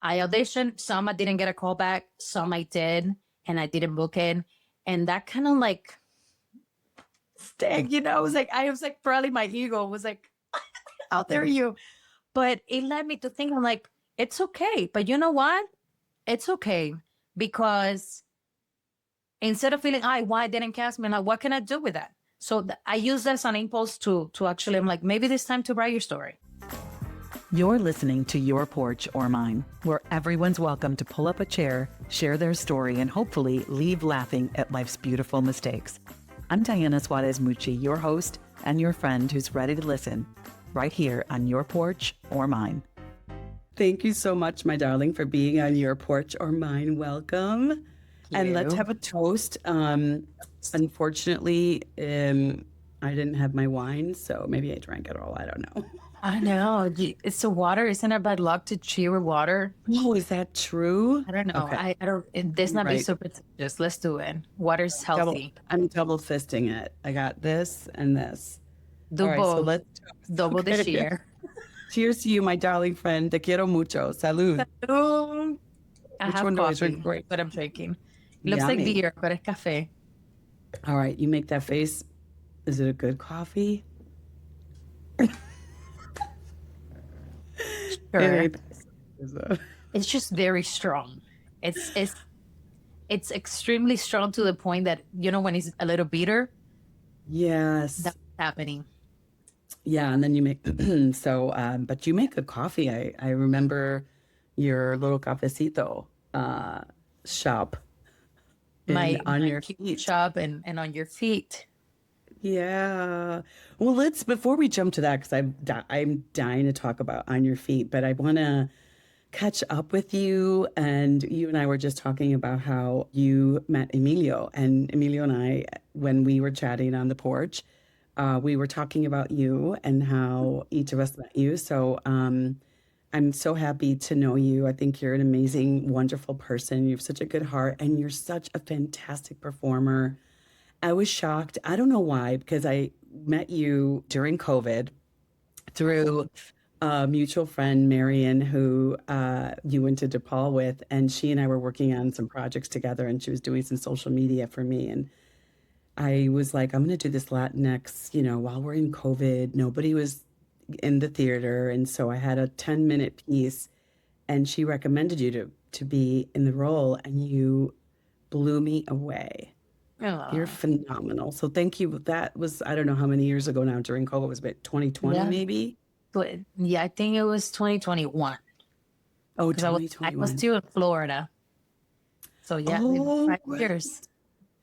I auditioned, some I didn't get a call back, some I did, and I didn't book it. And that kind of like stag, I was like, probably my ego was like, how dare you? But it led me to think, I'm like, it's okay. But you know what? It's okay because instead of feeling, why didn't cast me? I'm like, what can I do with that? So I use that as an impulse to actually, I'm like, maybe it's time to write your story. You're listening to Your Porch or Mine, where everyone's welcome to pull up a chair, share their story, and hopefully leave laughing at life's beautiful mistakes. I'm Diana Suarez Mucci, your host and your friend who's ready to listen, right here on Your Porch or Mine. Thank you so much, my darling, for being on Your Porch or Mine. Welcome. And let's have a toast. Unfortunately, I didn't have my wine, so maybe I drank it all. I don't know. I know. It's the water. Isn't it bad luck to cheer with water? Oh, is that true? I don't know. Okay. I don't, this not be super, just let's do it. Water's healthy. I'm double fisting it. I got this and this. Do all right, both. so let's double the cheer. Cheers to you, my darling friend. Te quiero mucho. Salud. Salud. I Which have one coffee, do I drink? Great. but I'm drinking. It looks Yummy. like beer, but it's cafe. All right, you make that face. Is it a good coffee? Sure. It's just very strong. It's extremely strong to the point that, when it's a little bitter, Yes. that's happening. Yeah, and then you make but you make good coffee. I remember your little cafecito shop on your feet. Shop and on your feet. Yeah. Well, before we jump to that, because I'm dying to talk about On Your Feet, but I want to catch up with you. And you and I were just talking about how you met Emilio. And Emilio and I, when we were chatting on the porch, we were talking about you and how each of us met you. So I'm so happy to know you. I think you're an amazing, wonderful person. You have such a good heart, and you're such a fantastic performer. I was shocked. I don't know why, because I met you during COVID through a mutual friend, Marion, who you went to DePaul with, and she and I were working on some projects together, and she was doing some social media for me. And I was like, I'm going to do this Latinx, while we're in COVID. Nobody was in the theater, and so I had a 10-minute piece, and she recommended you to be in the role, and you blew me away. Oh. You're phenomenal. So thank you. That was, I don't know how many years ago now during COVID. It was about 2020 maybe? But yeah, I think it was 2021. Oh, 2021. I was still in Florida. So yeah, 5 years.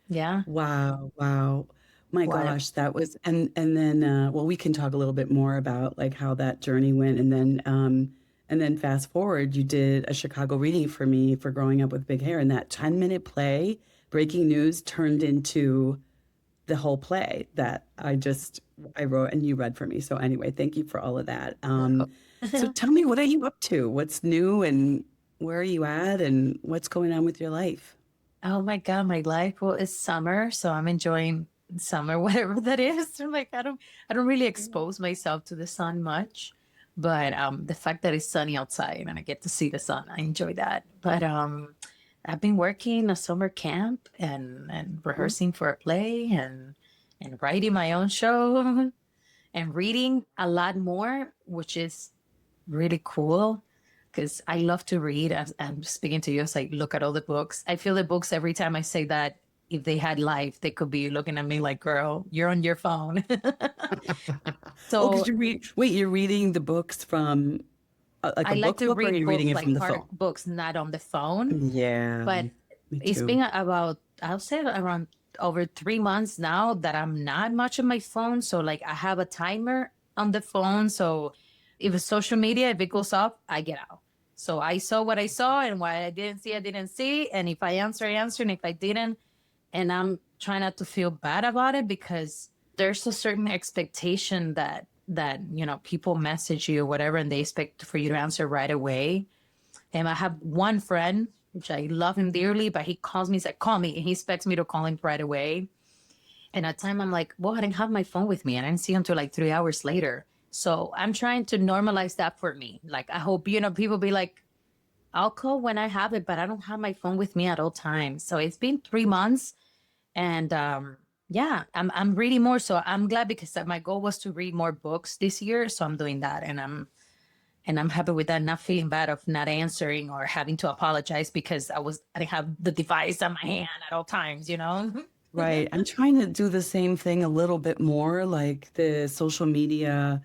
Yeah. Wow. My gosh, that was, and then, we can talk a little bit more about like how that journey went. And then fast forward, you did a Chicago reading for me for Growing Up with Big Hair, and that 10-minute play, Breaking News, turned into the whole play that I wrote and you read for me. So anyway, thank you for all of that. So tell me, what are you up to? What's new, and where are you at, and what's going on with your life? Oh my God, my life. Well, it's summer, so I'm enjoying summer, whatever that is. I'm like, I don't really expose myself to the sun much, but the fact that it's sunny outside and I get to see the sun, I enjoy that. But I've been working a summer camp and rehearsing for a play and writing my own show and reading a lot more, which is really cool because I love to read. As I'm speaking to you as I look at all the books. I feel the books every time I say that, if they had life, they could be looking at me like, girl, you're on your phone. So because you're reading the books from like a book, or you're reading it from the phone? Books, not on the phone. Yeah. But it's been about, I'll say around over 3 months now that I'm not much on my phone. So like I have a timer on the phone. So if it's social media, if it goes off, I get out. So I saw what I saw, and what I didn't see, I didn't see. And if I answer, I answer. And if I didn't, and I'm trying not to feel bad about it, because there's a certain expectation that people message you or whatever, and they expect for you to answer right away. And I have one friend, which I love him dearly, but he calls me, he's like, call me. And he expects me to call him right away. And at time I'm like, well, I didn't have my phone with me. And I didn't see him until like 3 hours later. So I'm trying to normalize that for me. Like, I hope, people be like, I'll call when I have it, but I don't have my phone with me at all times. So it's been 3 months, and yeah, I'm reading more. So I'm glad because my goal was to read more books this year. So I'm doing that, and I'm happy with that. Not feeling bad of not answering or having to apologize because I didn't have the device on my hand at all times. You know. Right. I'm trying to do the same thing a little bit more, like the social media,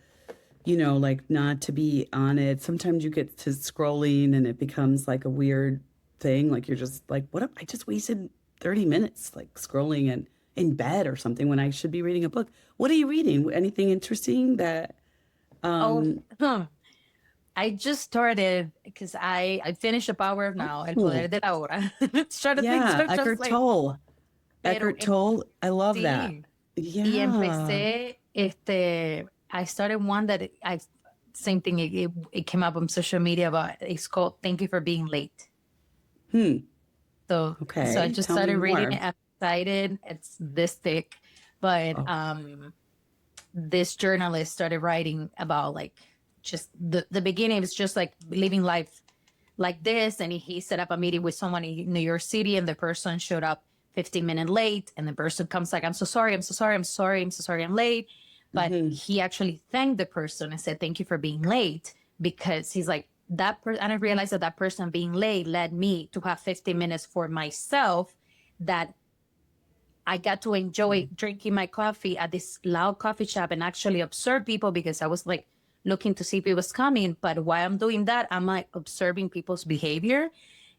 like not to be on it. Sometimes you get to scrolling and it becomes like a weird thing. Like you're just like, what if I just wasted 30 minutes like scrolling and in bed or something when I should be reading a book? What are you reading? Anything interesting that Oh, I just started because I finished The Power of Now, El oh, Poder de la Hora. Trying to think, yeah, so just Eckhart like, Tolle. pero Eckhart Tolle, I love that. sí. Y Yeah. empecé, I started one that same thing, it came up on social media, but it's called Thank You for Being Late. Hmm. So I Okay. just Tell me started reading more. it. I'm excited. It's this thick, but Oh, this journalist started writing about like just the beginning. It's just like living life like this, and he set up a meeting with someone in New York City, and the person showed up 15 minutes late, and the person comes like, I'm so sorry, I'm so sorry, I'm sorry, I'm so sorry, I'm late. But hmm, he actually thanked the person and said, thank you for being late, because he's like, that person, I didn't realize that that person being late led me to have 15 minutes for myself, that I got to enjoy drinking my coffee at this loud coffee shop and actually observe people, because I was like looking to see if it was coming. But while I'm doing that, I'm like observing people's behavior.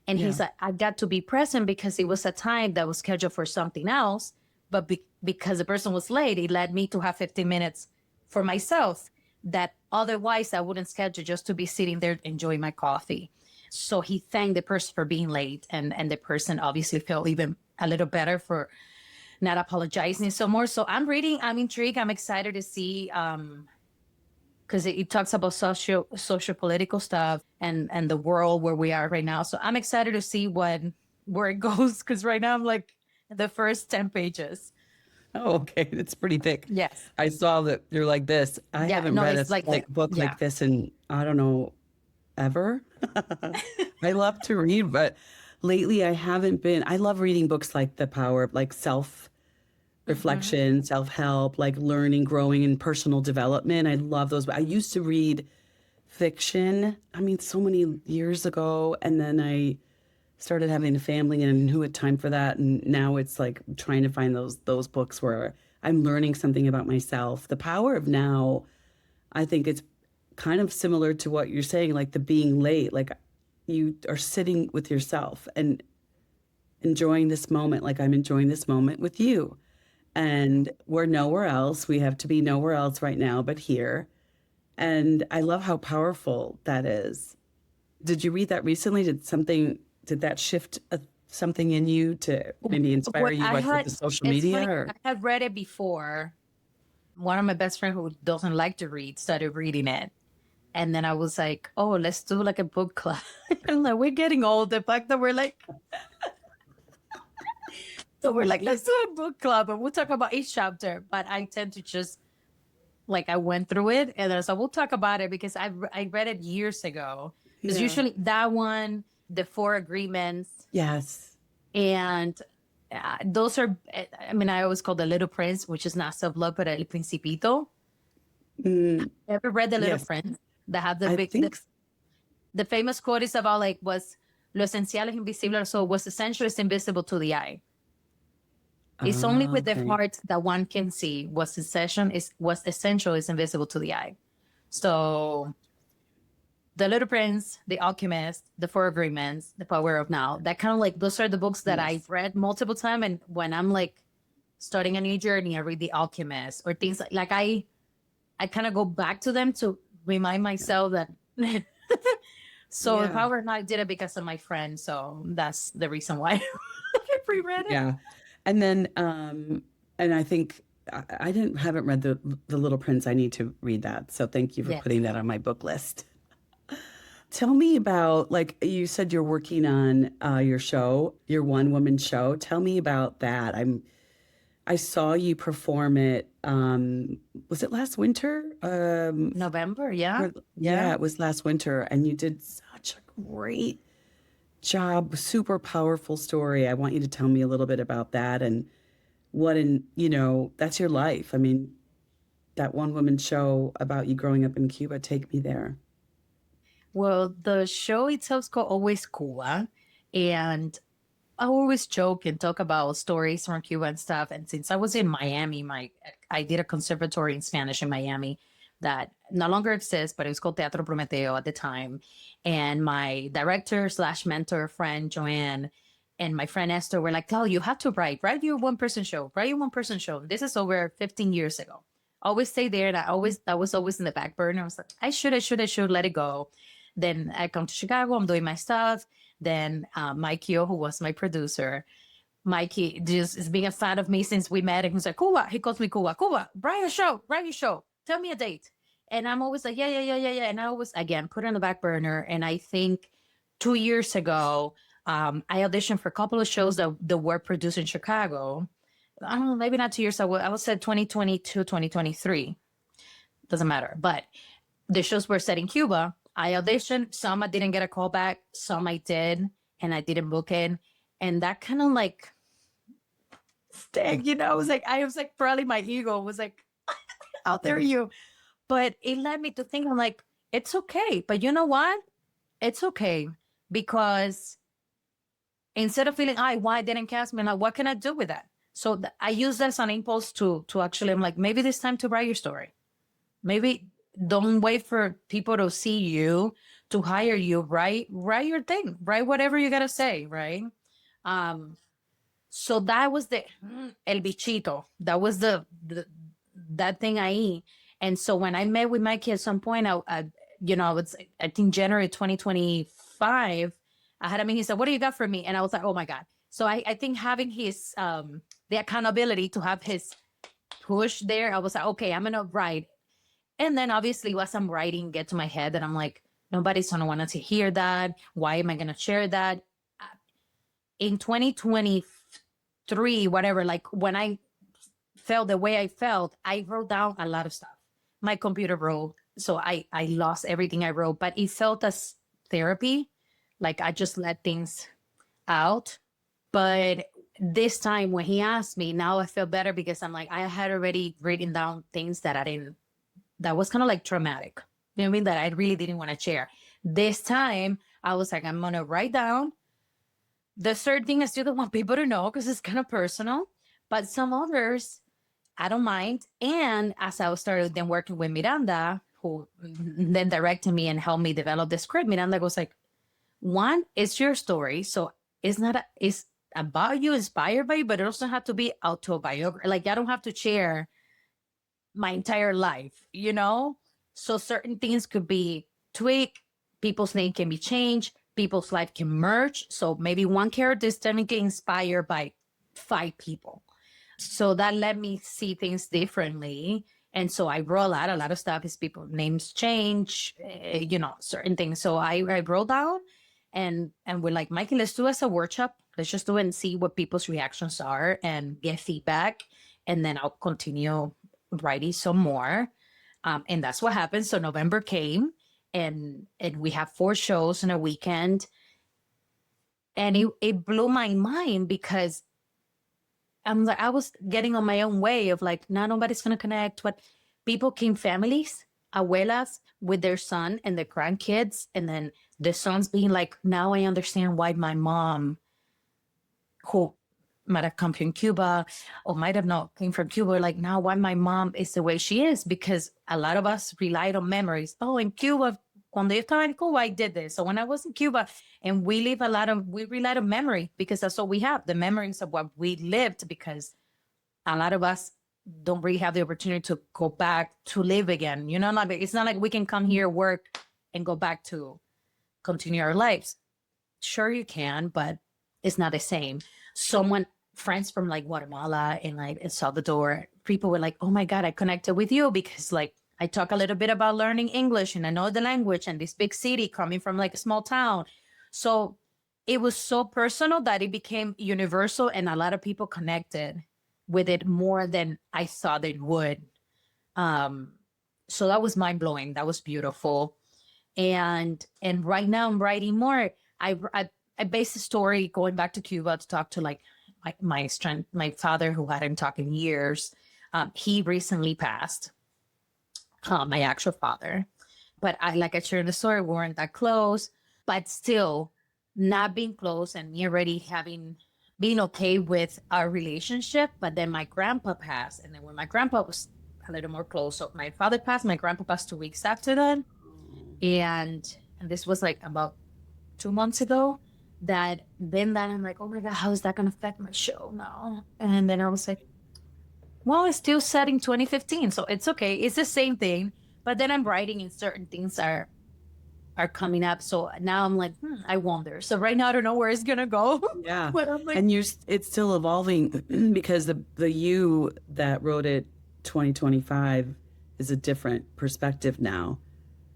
And yeah. he's like, I got to be present because it was a time that was scheduled for something else. But because the person was late, it led me to have 15 minutes for myself that otherwise I wouldn't schedule, just to be sitting there enjoying my coffee. So he thanked the person for being late. And the person obviously felt even a little better for not apologizing so more. So I'm reading, I'm intrigued, I'm excited to see because it talks about social political stuff and the world where we are right now. So I'm excited to see where it goes, because right now I'm like the first 10 pages. Oh, okay. It's pretty thick. Yes. I saw that you're like this. I Yeah. haven't No, read a it's like thick book yeah. like this in, I don't know, ever. I love to read, but lately I haven't been. I love reading books like The Power, like self Hmm. reflection, self help, like learning, growing, and personal development. I love those. I used to read fiction, I mean, so many years ago. And then I started having a family and who had time for that. And now it's like trying to find those books where I'm learning something about myself. The Power of Now, I think it's kind of similar to what you're saying, like the being late, like you are sitting with yourself and enjoying this moment, like I'm enjoying this moment with you. And we're nowhere else. We have to be nowhere else right now but here. And I love how powerful that is. Did you read that recently? Did that shift something in you to maybe inspire What you I like with had, the social it's media funny, or? I had read it before. One of my best friends who doesn't like to read started reading it. And then I was like, oh, let's do like a book club. I'm like, we're getting old. The fact that we're like, so we're like, let's do a book club and we'll talk about each chapter. But I tend to just like, I went through it and then so we'll talk about it because I read it years ago. Because Yeah. usually that one, the Four Agreements, Yes. and those are, I mean, I always call The Little Prince, which is not self love, but El Principito. Mm, Ever read The Little yes. Prince? That have the I big, think, the famous quote is about like, was lo esencial es invisible, so what's essential is invisible to the eye. It's only with the okay. heart that one can see what's essential is invisible to the eye. So The Little Prince, The Alchemist, The Four Agreements, The Power of Now. That kind of like those are the books that I've Yes. read multiple times. And when I'm like starting a new journey, I read The Alchemist or things like I kind of go back to them to remind myself that. So The Yeah. Power of Now, I did it because of my friend. So that's the reason why I reread it. Yeah. And then, and I think I haven't read the Little Prince. I need to read that. So thank you for Yes. putting that on my book list. Tell me about, like you said, you're working on your show, your one woman show. Tell me about that. I saw you perform it. Was it last winter? November. Yeah. Yeah, Yeah. it was last winter, and you did such a great job, super powerful story. I want you to tell me a little bit about that and that's your life. I mean, that one woman show about you growing up in Cuba, take me there. Well, the show itself is called Always Cuba. And I always joke and talk about stories from Cuba and stuff. And since I was in Miami, I did a conservatory in Spanish in Miami that no longer exists, but it was called Teatro Prometeo at the time. And my director slash mentor friend Joanne and my friend Esther were like, "Oh, you have to write your one person show, write your one person show." This is over 15 years ago. Always stay there. And that was always in the back burner. I was like, I should let it go. Then I come to Chicago. I'm doing my stuff. Then Mikey, who was my producer, Mikey just is being a fan of me since we met. And he's like, Cuba. He calls me Cuba. Cuba, write a show. Tell me a date. And I'm always like, yeah. And I always, again, put it on the back burner. And I think 2 years ago, I auditioned for a couple of shows that were produced in Chicago. I don't know, maybe not 2 years. I would say 2022, 2023. Doesn't matter. But the shows were set in Cuba. I auditioned. Some I didn't get a call back. Some I did, and I didn't book it. And that kind of like sting, I was like, probably my ego was like, how dare you? But it led me to think, I'm like, it's okay. But you know what? It's okay because instead of feeling, why didn't cast me? Like, what can I do with that? So I use that as an impulse to actually, I'm like, maybe it's time to write your story. Maybe don't wait for people to see you to hire you. Write your thing. Write whatever you gotta say. Right. So that was the el bichito. That was the that thing I eat. And so when I met with Mikey at some point, I think January 2025, I had him and he said, "What do you got for me?" And I was like, "Oh my God." So I think having his the accountability to have his push there, I was like, okay, I'm gonna write. And then obviously as I'm writing, get to my head and I'm like, nobody's gonna want to hear that. Why am I gonna share that? In 2023, whatever, like when I felt the way I felt, I wrote down a lot of stuff. My computer broke, so I lost everything I wrote, but it felt as therapy. Like I just let things out. But this time when he asked me, now I feel better because I'm like, I had already written down things that that was kind of like traumatic. You know what I mean? That I really didn't want to share. This time I was like, I'm going to write down. The certain thing I still don't want people to know because it's kind of personal, but some others I don't mind. And as I started then working with Miranda, who then directed me and helped me develop the script, Miranda was like, one, it's your story. So it's about you, inspired by you, but it doesn't have to be autobiography. Like I don't have to share my entire life. So certain things could be tweaked, people's name can be changed, people's life can merge. So maybe one character is technically inspired by 5 people. So that let me see things differently. And so I wrote out a lot of stuff as people names change, certain things. So I wrote down and we're like, Mikey, let's do it as a workshop. Let's just do it and see what people's reactions are and get feedback. And then I'll continue writing some more. And that's what happened. So November came and we have 4 shows in a weekend. And it blew my mind because I'm like, I was getting on my own way of like, nobody's going to connect. But people came families, abuelas with their son and their grandkids. And then the sons being like, now I understand why my mom, who might have come from Cuba or might have not came from Cuba, like now why my mom is the way she is, because a lot of us relied on memories. Oh, in Cuba, cuando yo estaba en Cuba, I did this. So when I was in Cuba, and we relied on memory because that's all we have, the memories of what we lived, because a lot of us don't really have the opportunity to go back to live again. It's not like we can come here, work, and go back to continue our lives. Sure you can, but it's not the same. Friends from like Guatemala and like El Salvador, people were like, oh my God, I connected with you because like I talk a little bit about learning English and I know the language and this big city coming from like a small town. So it was so personal that it became universal and a lot of people connected with it more than I thought it would. So that was mind blowing. That was beautiful. And right now I'm writing more. I I based the story going back to Cuba to talk to like my father, who hadn't talked in years. He recently passed, my actual father. But like I shared in the story, we weren't that close, but still not being close and me already being okay with our relationship. But then my grandpa passed. And then when my grandpa was a little more close, so my father passed, my grandpa passed 2 weeks after that. And this was like about 2 months ago. That I'm like, oh my God, how is that going to affect my show now? And then I was like, well, it's still set in 2015, so it's okay. It's the same thing. But then I'm writing and certain things are coming up. So now I'm like, I wonder. So right now I don't know where it's gonna go. Yeah. But I'm like, And it's still evolving because the you that wrote it 2025 is a different perspective now.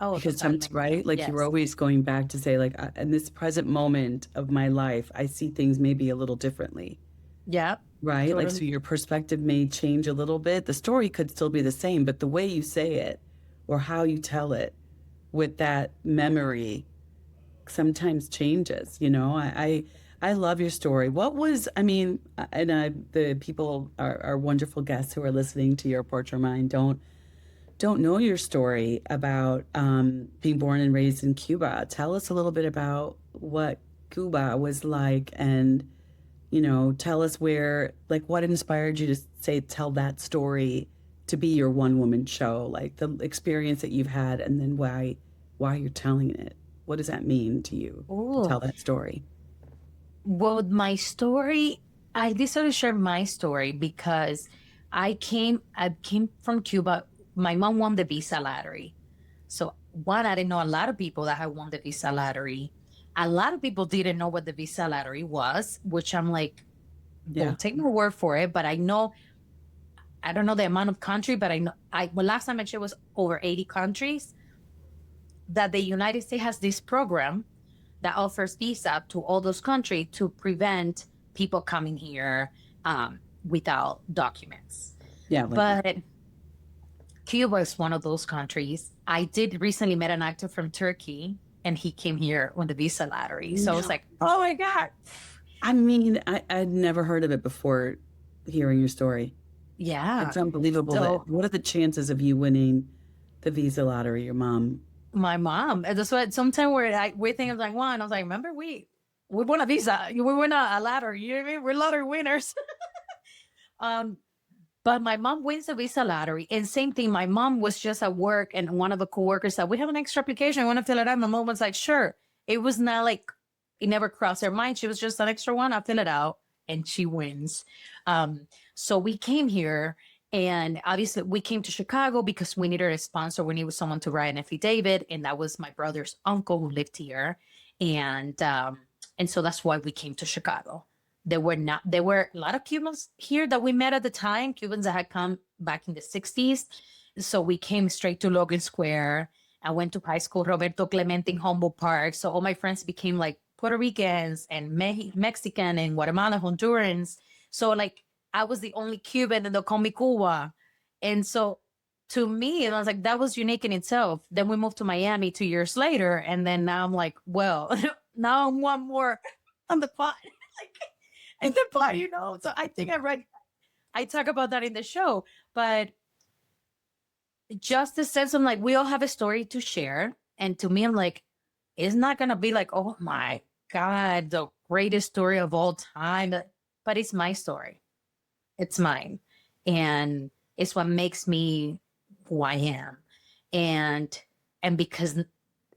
oh, Because totalmente. right, like you were Yes. always going back to say, like, in this present moment of my life, I see things maybe a little differently, Yeah. right? Like, so Totally. your perspective may change a little bit. The story could still be the same, but the way you say it or how you tell it with that memory sometimes changes. I love your story. What was, I mean, and the people, our wonderful guests who are listening to Your Porch or Mine don't know your story about being born and raised in Cuba. Tell us a little bit about what Cuba was like, and tell us what inspired you to tell that story to be your one woman show, like the experience that you've had, and then why you're telling it. What does that mean to you to tell Oh, that story? well, my story, I decided to share my story because I came from Cuba. My mom won the visa lottery. So one, I didn't know a lot of people that had won the visa lottery. A lot of people didn't know what the visa lottery was, which I'm like, Yeah. don't take my word for it. But I don't know the amount of country, but I know well, last time I checked was over 80 countries, that the United States has this program that offers visa to all those countries to prevent people coming here without documents. Yeah. Like, But Cuba is one of those countries. I did recently met an actor from Turkey, and he came here on the visa lottery. So I was no. like, oh my God. I mean, I'd never heard of it before hearing your story. Yeah. It's unbelievable So what are the chances of you winning the visa lottery, your mom? my mom, and that's what sometimes we think of like one. I was like, remember we won a visa, we won a lottery. You know what I mean? We're lottery winners. um, but my mom wins the visa lottery, and same thing. My mom was just at work, and one of the coworkers said, "We have an extra application. I want to fill it out." My mom was like, "Sure." It was not like it never crossed her mind. She was just an extra one. I fill it out, and she wins. So we came here. And obviously, we came to Chicago because we needed a sponsor. We needed someone to write an affidavit, and that was my brother's uncle who lived here, and so that's why we came to Chicago. There were a lot of Cubans here that we met at the time. Cubans that had come back in the 60s. So we came straight to Logan Square. I went to high school, Roberto Clemente in Humboldt Park. So all my friends became like Puerto Ricans and Mexican and Guatemala, Hondurans. So like I was the only Cuban and they called me Cuba. And so to me, and I was like, that was unique in itself. Then we moved to Miami 2 years later. And then now I'm like, well, now I'm one more on the pot. Like, in the pot, So I think I talk about that in the show. But just the sense of like, we all have a story to share. And to me, I'm like, it's not going to be like, oh my God, the greatest story of all time. But it's my story. It's mine. And it's what makes me who I am. And because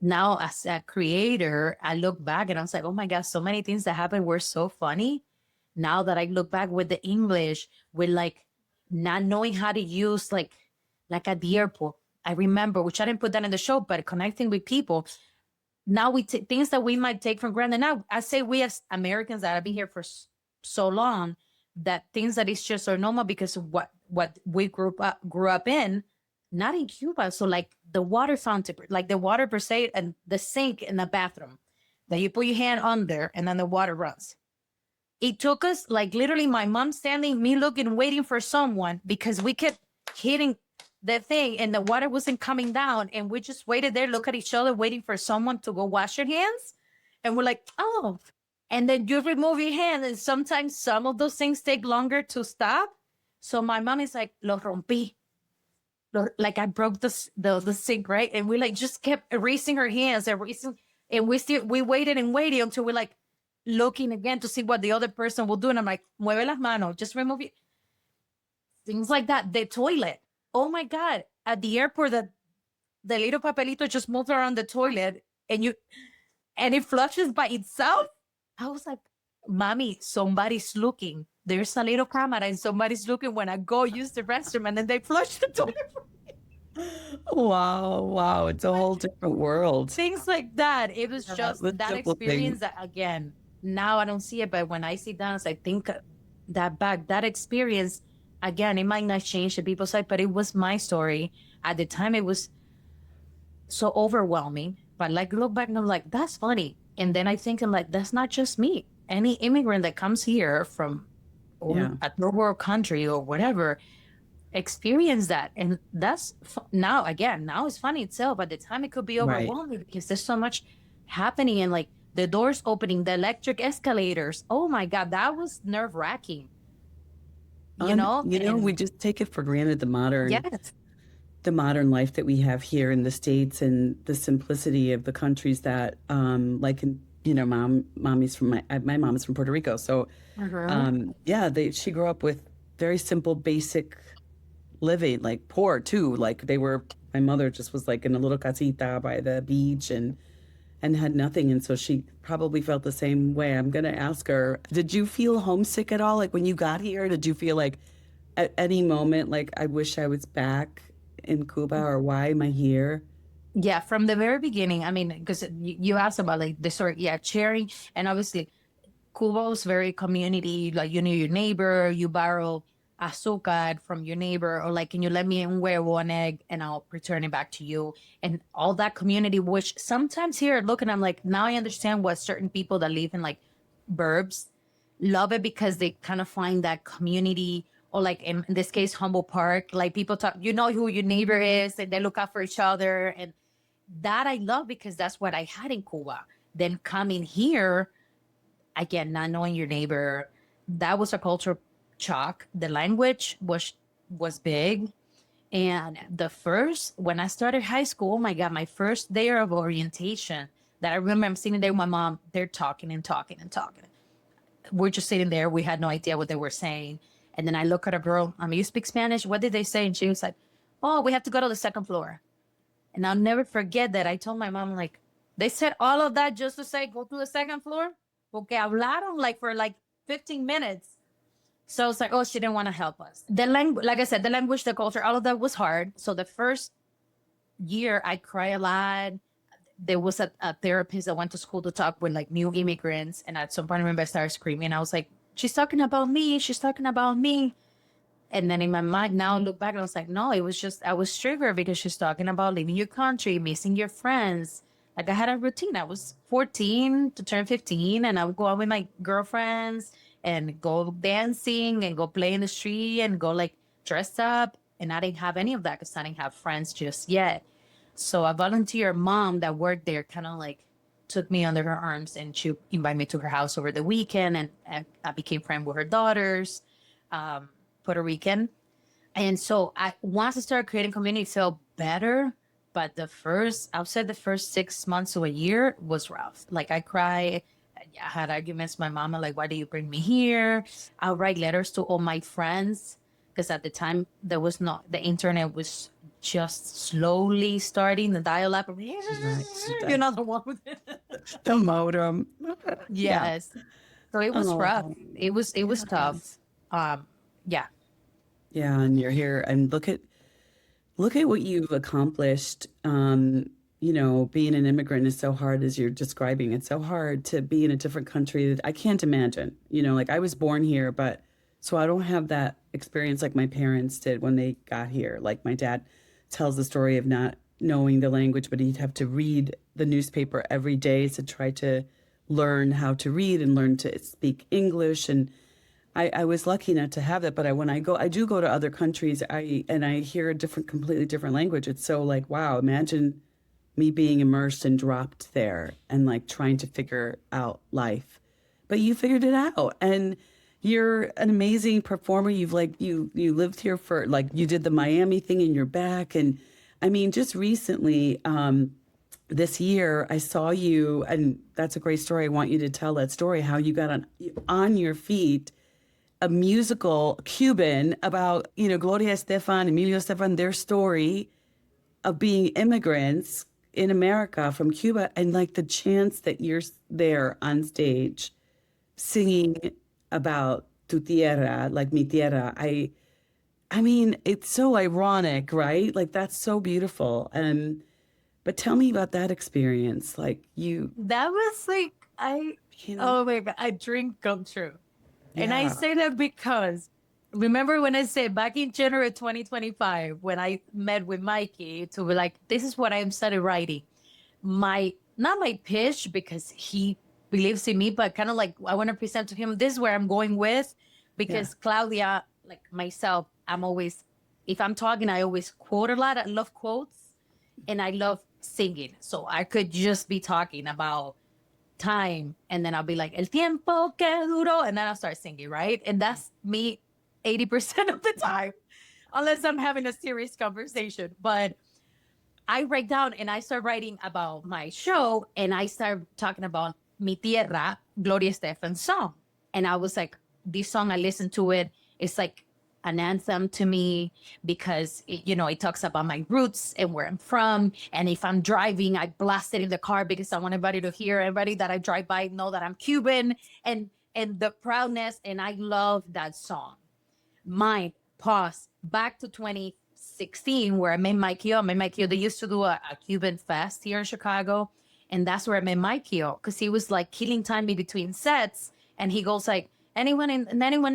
now as a creator, I look back and I was like, oh my God, so many things that happened were so funny. Now that I look back with the English, with like not knowing how to use like at the airport. I remember, which I didn't put that in the show, but connecting with people. Now we take things that we might take for granted. Now I say we as Americans that have been here for so long, that things that is just so normal because of what we grew up in, not in Cuba. So like the water fountain, like the water per se, and the sink in the bathroom that you put your hand under and then the water runs. It took us like literally my mom standing, me looking, waiting for someone because we kept hitting the thing and the water wasn't coming down. And we just waited there, look at each other, waiting for someone to go wash their hands. And we're like, oh. And then you remove your hand, and sometimes some of those things take longer to stop. So my mom is like, lo rompí. Like I broke the sink, right? And we like just kept erasing her hands, erasing, and we waited and waited until we like looking again to see what the other person will do. And I'm like, mueve las manos, just remove it. Things like that. The toilet. Oh my God. At the airport, the little papelito just moves around the toilet and it flushes by itself. I was like, Mommy, somebody's looking. There's a little camera and somebody's looking when I go use the restroom, and then they flush the toilet. Wow, wow. It's a whole different world. Things like that. It was just the that simple experience things. that, again, now I don't see it, but when I see dance, I think that experience, again, it might not change the people's life, but it was my story. At the time, it was so overwhelming. But like, look back and I'm like, that's funny. And then I think, I'm like, that's not just me. Any immigrant that comes here from Yeah. a third world country or whatever, experience that. And that's now, again, now it's funny itself. At the time, it could be Right. overwhelming because there's so much happening, and like the doors opening, the electric escalators. Oh my God, that was nerve wracking. You know? And We just take it for granted, yes. the modern life that we have here in the States, and the simplicity of the countries that, like, mommy's from my mom is from Puerto Rico. So, yeah, she grew up with very simple, basic living, like poor too. Like my mother just was like in a little casita by the beach and had nothing. And so she probably felt the same way. I'm going to ask her, did you feel homesick at all? Like when you got here, did you feel like at any moment, like, I wish I was back in Cuba, or why am I here? Yeah, from the very beginning. I mean, because you asked about like the story, yeah, sharing, and obviously Cuba was very community. Like, you know, your neighbor, you borrow azúcar from your neighbor, or like, can you let me wear one egg and I'll return it back to you, and all that community. Which sometimes here, look, and I'm like, now I understand what certain people that live in like burbs love it, because they kind of find that community. Or like in this case, Humboldt Park, like people talk, you know who your neighbor is, and they look out for each other. And that I love, because that's what I had in Cuba. Then coming here, again, not knowing your neighbor, that was a culture shock. The language was big. And when I started high school, oh my God, my first day of orientation, that I remember, I'm sitting there with my mom, they're talking and talking and talking. We're just sitting there. We had no idea what they were saying. And then I look at a girl, you speak Spanish? What did they say? And she was like, oh, we have to go to the second floor. And I'll never forget that I told my mom, like, they said all of that just to say, go to the second floor? Porque hablaron like for like 15 minutes. So it's like, oh, she didn't want to help us. The language, like I said, the language, the culture, all of that was hard. So the first year I cried a lot. There was a therapist that went to school to talk with like new immigrants. And at some point, I remember I started screaming. I was like, she's talking about me. She's talking about me. And then in my mind, now I look back and I was like, no, it was just, I was triggered because she's talking about leaving your country, missing your friends. Like, I had a routine. I was 14 to turn 15, and I would go out with my girlfriends and go dancing and go play in the street and go like dress up. And I didn't have any of that because I didn't have friends just yet. So a volunteer mom that worked there kind of like took me under her arms, and she invited me to her house over the weekend, and I became friends with her daughters, Puerto Rican. And so once I started creating community, it felt better. But I'll say the first 6 months to a year was rough. Like, I cried. I had arguments with my mama, like, why do you bring me here? I'll write letters to all my friends, because at the time the internet was just slowly starting, the dial-up. You know, the one with The modem. yes. So it was rough. Oh, It was tough. Yeah. yeah, and you're here, and look at what you've accomplished. Being an immigrant is so hard, as you're describing. It's so hard to be in a different country that I can't imagine. Like, I was born here, but so I don't have that experience like my parents did when they got here. Like, my dad tells the story of not knowing the language, but he'd have to read the newspaper every day to try to learn how to read and learn to speak English. And I was lucky not to have that. But when I do go to other countries, I hear a completely different language. It's so like, wow, imagine me being immersed and dropped there and like trying to figure out life. but you figured it out. And you're an amazing performer. You've like you lived here for like you did the Miami thing and you're back. And I mean, just recently, this year I saw you, and that's a great story. I want you to tell that story, how you got on your feet, a musical Cuban about, Gloria Estefan, Emilio Estefan, their story of being immigrants in America from Cuba, and like the chance that you're there on stage singing about tu tierra, like mi tierra. I mean, it's so ironic, right? Like that's so beautiful. But tell me about that experience. Like That was like, oh my God, a dream come true. And I yeah, say that because remember when I said back in January 2025, when I met with Mikey to be like, this is what I'm started writing. Not my pitch because he believes in me, but kind of like I want to present to him, this is where I'm going with, yeah, because Claudia, like myself, if I'm talking, I always quote a lot. I love quotes and I love singing. So I could just be talking about time and then I'll be like, el tiempo que duró, and then I'll start singing, right? And that's me 80% of the time, unless I'm having a serious conversation. But I write down and I start writing about my show and I start talking about Mi Tierra, Gloria Estefan's song. And I was like, this song, I listened to it. It's like an anthem to me because it talks about my roots and where I'm from. And if I'm driving, I blast it in the car because I want everybody to hear, everybody that I drive by know that I'm Cuban and the proudness. And I love that song. Mind, pause, back to 2016 where I met Mikey. They used to do a Cuban fest here in Chicago. And that's where I met Mikey because he was like killing time in between sets. And he goes like, anyone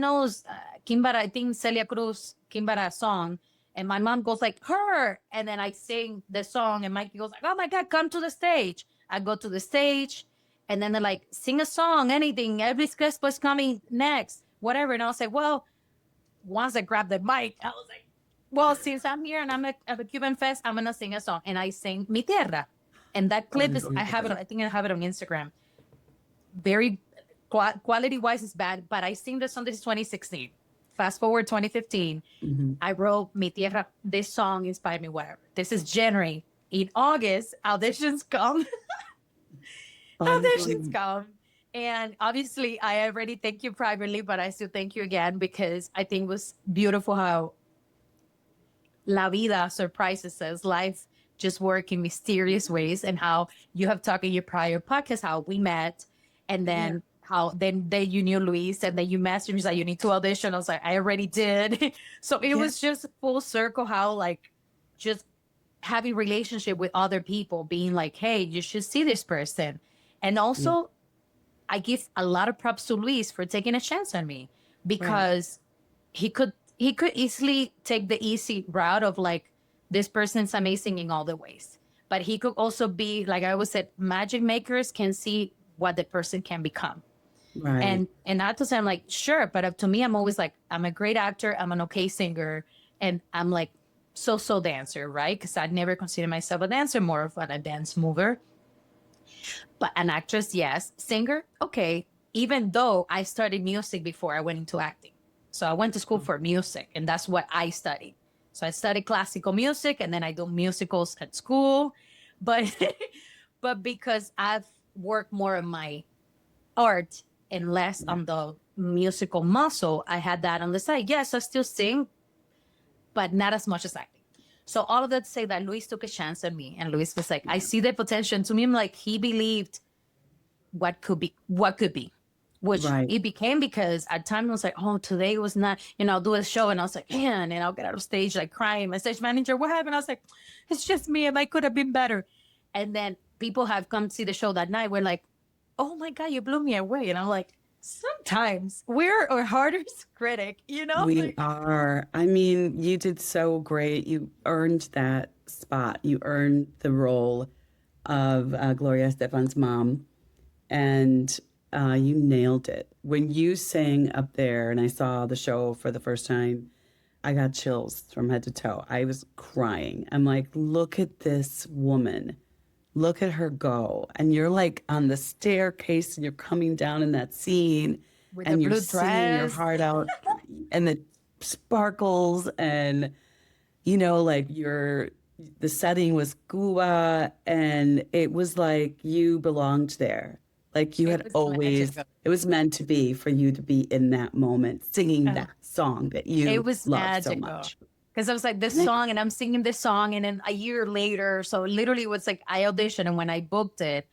knows Kimbara, I think Celia Cruz, Kimbara song. And my mom goes like, her. And then I sing the song and Mikey goes like, oh my God, come to the stage. I go to the stage and then they're like, sing a song, anything. Elvis Crespo is coming next, whatever. And I was like, well, once I grabbed the mic, I was like, well, since I'm here and I'm at a Cuban fest, I'm going to sing a song. And I sing Mi Tierra. And that clip is, I think I have it on Instagram. Very quality wise is bad, but I sing the song. This is 2016. Fast forward 2015. I wrote Mi Tierra. This song inspired me, whatever. This is January. In August, auditions come. Auditions come. And obviously, I already thank you privately, but I still thank you again because I think it was beautiful how La vida surprises us. Life just work in mysterious ways, and how you have talked in your prior podcast how we met, and then how then you knew Luis, and then you messaged me like you need to audition. I was like, I already did. So it was just full circle how like just having relationship with other people, being like, hey, you should see this person, and also. I give a lot of props to Luis for taking a chance on me because he could easily take the easy route of like, this person's amazing in all the ways. But he could also be, like I always said, magic makers can see what the person can become. right. And not to say I'm like, sure, but to me, I'm always like, I'm a great actor, I'm an okay singer, and I'm like so dancer, right? Because I'd never consider myself a dancer, more of a dance mover. But an actress, yes. Singer, okay. Even though I studied music before I went into acting. So I went to school for music, and that's what I studied. So I studied classical music, and then I do musicals at school. But but because I've worked more on my art and less on the musical muscle, I had that on the side. Yes, I still sing, but not as much as acting. So all of that to say that Luis took a chance on me, and Luis was like, I see the potential. To me, I'm like, he believed what could be, which Right. it became because at times I was like, oh, today was not, I'll do a show, and I was like, man, and I'll get out of stage like crying. My stage manager, what happened? I was like, it's just me, and I could have been better. And then people have come to see the show that night. We're like, oh my God, you blew me away. And I'm like, sometimes we're our hardest critic, We are. I mean, you did so great. You earned that spot. You earned the role of Gloria Estefan's mom, and you nailed it. When you sang up there, and I saw the show for the first time, I got chills from head to toe. I was crying. I'm like, look at this woman look at her go. And you're like on the staircase and you're coming down in that scene with the and you're blue singing your dress. heart out and the sparkles and, you know, like the setting was Cuba and it was like you belonged there. Like you It had was always, magical. it was meant to be for you to be in that moment singing Uh, that song that it you was love so magical. much. Because I was like, this And song, and I'm singing this song, and then a year later, so literally it was like I auditioned, and when I booked it,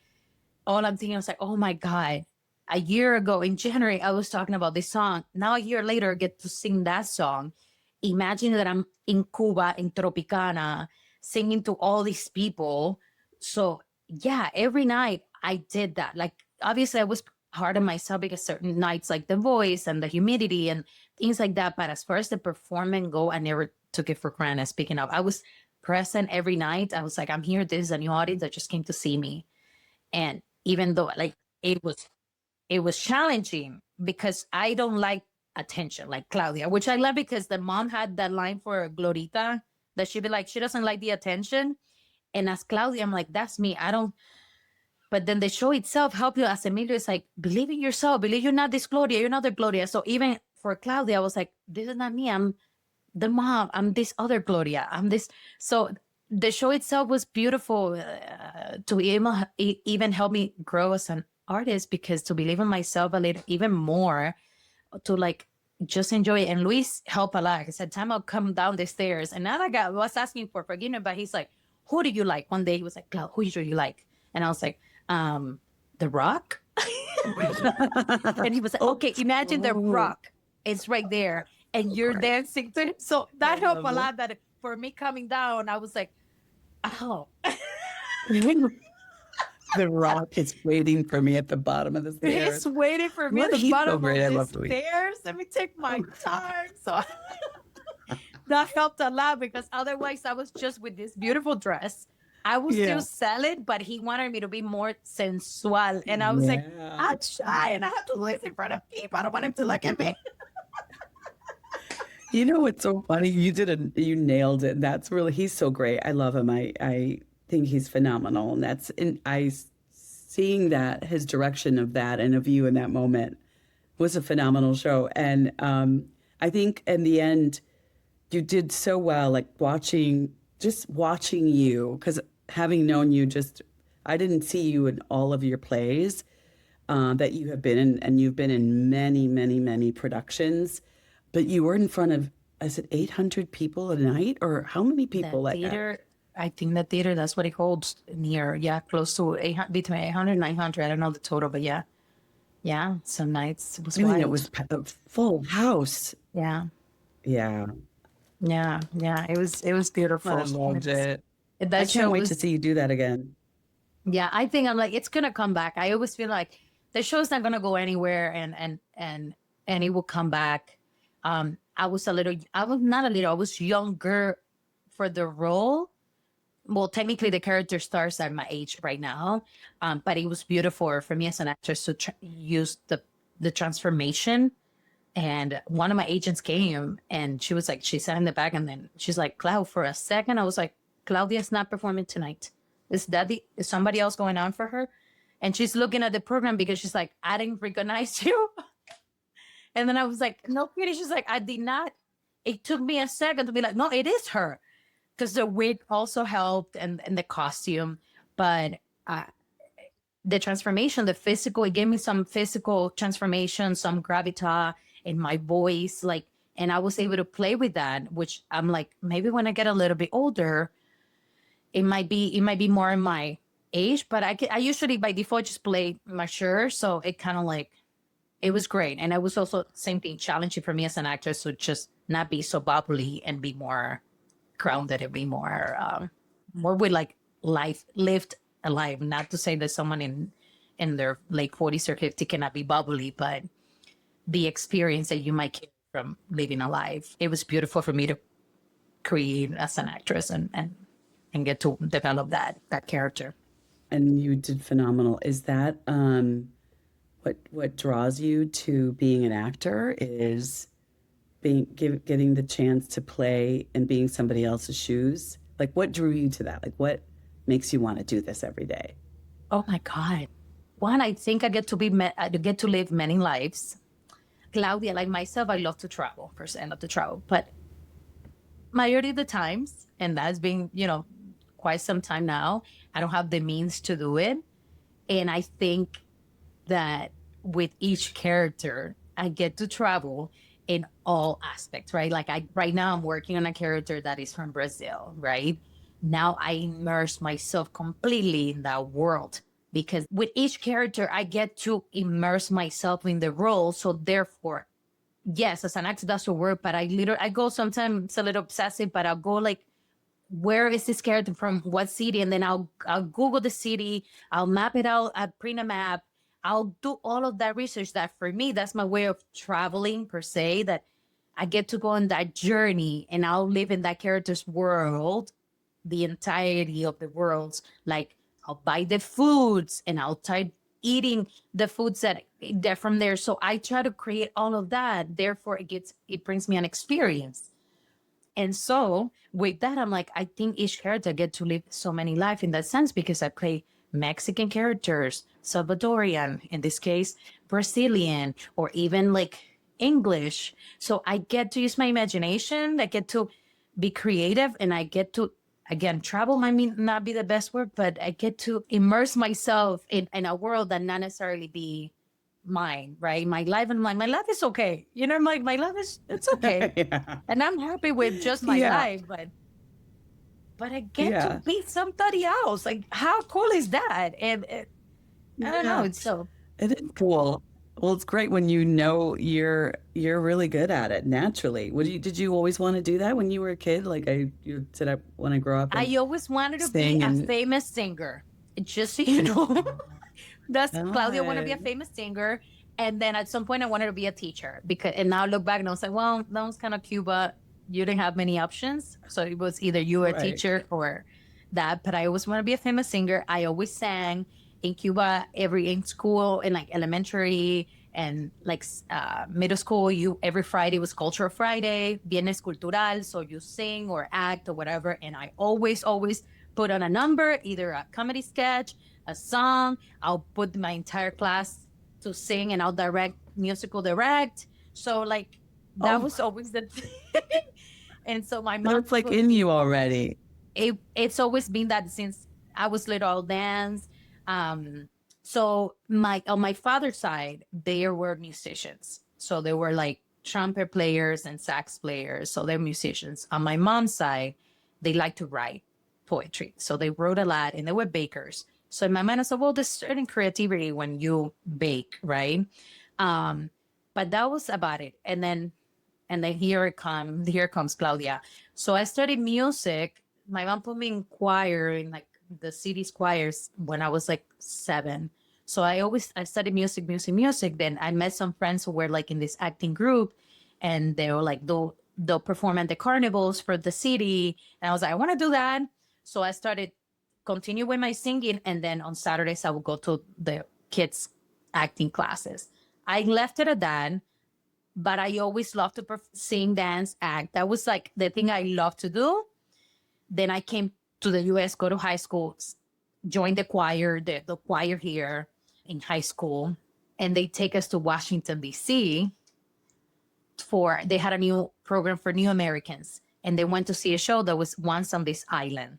all I'm thinking was like, oh my God, a year ago in January, I was talking about this song. Now a year later, I get to sing that song. Imagine that I'm in Cuba, in Tropicana, singing to all these people. So yeah, every night I did that. Like obviously I was hard on myself because certain nights like the voice and the humidity and things like that. But as far as the performance go, I never took it for granted. Speaking of, I was present every night. I was like, I'm here. This is a new audience that just came to see me. And even though like it was it was challenging because I don't like attention like Claudia, which I love because the mom had that line for Glorita that she'd be like, she doesn't like the attention. And as Claudia, I'm like, that's me. I don't. But then the show itself helped you as Emilio. It's like, believe in yourself. Believe you're not this Claudia. You're not the Claudia. So even for Claudia, I was like, this is not me. I'm the mom. I'm this other Gloria. I'm this. So the show itself was beautiful to even help me grow as an artist because to believe in myself a little even more to like just enjoy it. And Luis helped a lot. He said, time I'll come down the stairs. And now I was asking for forgiveness, but he's like, who do you like? One day he was like, Cloud, who do you like? And I was like, The Rock. And he was like, okay, imagine The Rock. It's right there and you're dancing to it. So that helped a lot that for me coming down, I was like, oh. The Rock is waiting for me at the bottom of the stairs. He's waiting for me What? at the He's so bottom of great. I the love Louis. stairs. Let me take my time. So that helped a lot because otherwise I was just with this beautiful dress. I would still sell it, but he wanted me to be more sensual. And I was like, I'm shy and I have to live in front of people. I don't want him to look at me. You know what's so funny? You nailed it. That's really, he's so great. I love him. I think he's phenomenal. And seeing that, his direction of that and of you in that moment was a phenomenal show. And I think in the end, you did so well, like just watching you, because having known you I didn't see you in all of your plays that you have been in, and you've been in many, many, many productions. But you were in front of, is it 800 people a night? Or how many people? The theater, I think the theater, that's what it holds near, close to 800, between 800 and 900. I don't know the total, but yeah. Yeah, some nights it was I mean, wild. it was a full house. Yeah, Yeah. it was beautiful. I loved it. That I show can't wait was, to see you do that again. yeah, I think I'm like, it's gonna come back. I always feel like the show's not gonna go anywhere and it will come back. I was not a little, I was younger for the role. Well, technically the character stars at my age right now. But it was beautiful for me as an actress to use the transformation. And one of my agents came and she was like, she sat in the back and then she's like, Cloud, for a second, I was like, Claudia's not performing tonight. Is somebody else going on for her? And she's looking at the program because she's like, I didn't recognize you. And then I was like, no, Kitty. She's like, I did not. It took me a second to be like, no, it is her. Because the wig also helped and the costume. But the transformation, the physical, it gave me some physical transformation, some gravitas in my voice. And I was able to play with that, which I'm like, maybe when I get a little bit older, it might be more in my age. But I usually by default just play mature. So it kind of like, it was great. And it was also same thing, challenging for me as an actress to just not be so bubbly and be more grounded and be more with like life lived alive. Not to say that someone in their late 40s or 50 cannot be bubbly, but the experience that you might get from living a life. It was beautiful for me to create as an actress and get to develop that character. And you did phenomenal. Is that what draws you to being an actor is getting the chance to play and being somebody else's shoes? Like what drew you to that? Like what makes you want to do this every day? Oh my God. One, I think I get to live many lives. Claudia, like myself, I love to travel. First, I love to travel, but majority of the times, and that's been, quite some time now, I don't have the means to do it. And I think that with each character, I get to travel in all aspects, right? Like right now I'm working on a character that is from Brazil, right? Now I immerse myself completely in that world because with each character, I get to immerse myself in the role. So therefore, yes, as an actor, that's the word, but I go sometimes it's a little obsessive, but I'll go like, where is this character from? What city? And then I'll Google the city. I'll map it out. I'll print a map. I'll do all of that research. That for me, that's my way of traveling per se. That I get to go on that journey, and I'll live in that character's world, the entirety of the worlds. Like I'll buy the foods, and I'll try eating the foods that they're from there. So I try to create all of that. Therefore, it brings me an experience. And so with that, I'm like, I think each character get to live so many life in that sense because I play Mexican characters, Salvadorian, in this case, Brazilian, or even like English. So I get to use my imagination. I get to be creative and I get to, again, travel might not be the best word, but I get to immerse myself in a world that not necessarily be mine, right? My life and my life is okay. My life it's okay. Yeah. And I'm happy with just my Yeah. life, but I get to Yeah. be somebody else. Like how cool is that? And I don't know. Yeah. It's so It is cool. Well, it's great when you know you're really good at it naturally. Did you always want to do that when you were a kid? Like you said, I want to grow up and I always wanted to be sing a and famous singer. Just so you know. That's Claudia wanted to be a God. famous singer. And then at some point I wanted to be a teacher and now I look back and I was like, well, that was kind of Cuba. You didn't have many options. So it was either you were a Right. teacher or that. But I always want to be a famous singer. I always sang in Cuba in school, in like elementary and like middle school. Every Friday was Cultural Friday, Viernes Cultural. So you sing or act or whatever. And I always put on a number, either a comedy sketch, a song. I'll put my entire class to sing and I'll musical direct. So like that Oh, was always the thing. And so my mom that's like put in me you already. it's always been that since I was little, I'll dance. So on my father's side, they were musicians. So they were like trumpet players and sax players. So they're musicians. On my mom's side, they like to write poetry. So they wrote a lot and they were bakers. So in my mind, I said, well, there's certain creativity when you bake, right? But that was about it. And then here comes Claudia. So I studied music. My mom put me in choir in like the city's choirs when I was like 7. So I studied music. Then I met some friends who were like in this acting group and they were like, they'll perform at the carnivals for the city. And I was like, I want to do that. So I started continue with my singing. And then on Saturdays, I would go to the kids acting classes. I left it at that, but I always loved to sing, dance, act. That was like the thing I loved to do. Then I came to the US, go to high school, join the choir, the choir here in high school. And they take us to Washington, D.C. They had a new program for new Americans. And they went to see a show that was Once on This Island,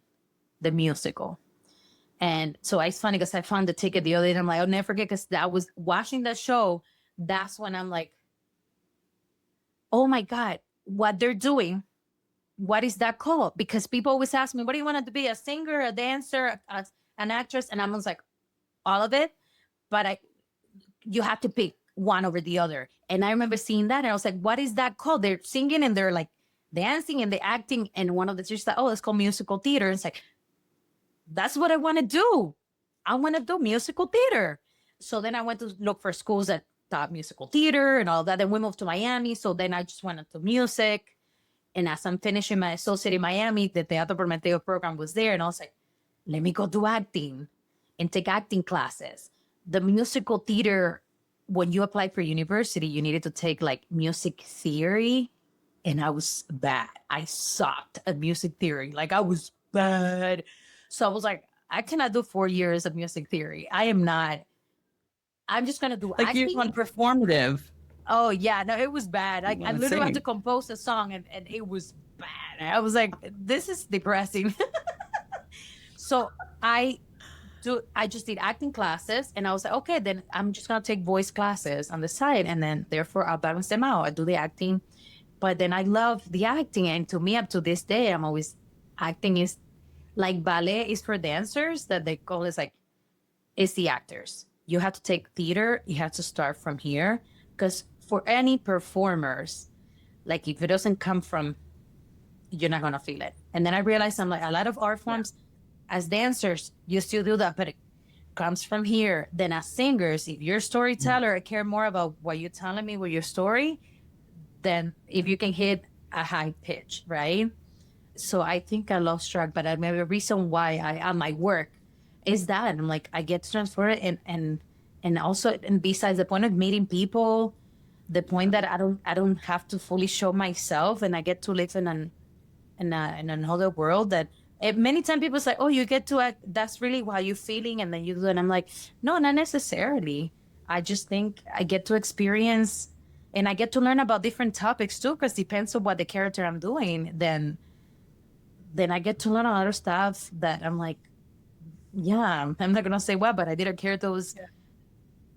the musical. And so it's funny because I found the ticket the other day and I'm like, I'll never forget because that was watching that show. That's when I'm like, oh my God, what they're doing. What is that called? Because people always ask me, what do you want to be? A singer, a dancer, an actress? And I was like, all of it. But you have to pick one over the other. And I remember seeing that and I was like, what is that called? They're singing and they're like dancing and they're acting. And one of the teachers said, oh, it's called musical theater. It's like, that's what I want to do. I want to do musical theater. So then I went to look for schools that taught musical theater and all that. Then we moved to Miami. So then I just went into music. And as I'm finishing my associate in Miami, the Teatro Prometeo program was there. And I was like, let me go do acting and take acting classes. The musical theater, when you applied for university, you needed to take like music theory. And I was bad. I sucked at music theory. Like I was bad. So I was like, I cannot do 4 years of music theory. I am not. I'm just gonna do Like you acting. want performative. Oh yeah, no, it was bad. You I want to literally had to sing. compose a song, and it was bad. I was like, this is depressing. So I I just did acting classes, and I was like, okay, then I'm just gonna take voice classes on the side, and then therefore I'll balance them out. I do the acting, but then I love the acting, and to me, up to this day, I'm always acting is like ballet is for dancers that they call it like it's the actors. You have to take theater. You have to start from here because for any performers, like if it doesn't come from, you're not gonna feel it. And then I realized I'm like a lot of art forms as dancers, you still do that, but it comes from here. Then as singers, if you're a storyteller, I care more about what you're telling me with your story than if you can hit a high pitch, right? So I think I lost track, but I maybe the reason why I on my work is that I'm like I get to transfer it and also and besides the point of meeting people, the point that I don't have to fully show myself and I get to live in another world that many times people say, oh, you get to act, that's really how you're feeling, and then you do, and I'm like, no, not necessarily. I just think I get to experience and I get to learn about different topics too, because depends on what the character I'm doing, then I get to learn a lot of stuff that I'm like, yeah, I'm not gonna say what, but I did a character was